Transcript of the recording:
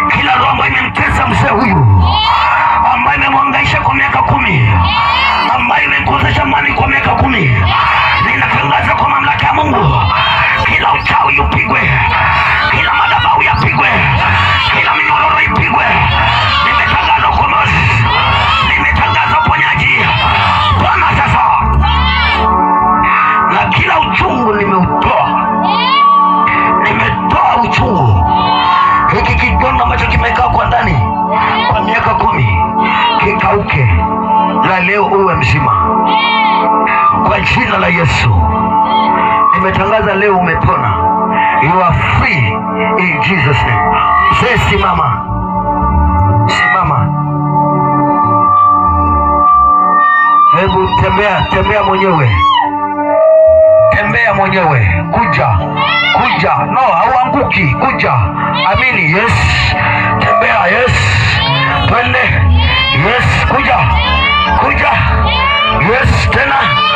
Kila roho ambayo imemtesa mzee huyu, ambaye imemhangaisha kwa miaka 10, ambaye imemkosesha amani kwa miaka 10, ninatangaza kwa mamlaka ya Mungu, kila uchawi upigwe, kila madhabahu yapigwe, kila minyororo ipigwe. Nimetangaza ukombozi, nimetangaza uponyaji Bwana sasa, na kila uchungu nimeutoa. Nimetoa uchungu. Hiki kidonda ambacho kimekaa kwa ndani kwa miaka 10 kikauke, na leo uwe mzima kwa jina la Yesu. Nimetangaza leo umepona. You are free in Jesus name. Mzee, simama. Simama. Hebu tembea mwenyewe. Tembea mwenyewe. Kuja. No, hauanguki. Kuja. Amini. Yes. Tembea. Yes. Twende. Yes. Kuja. Yes. Tena.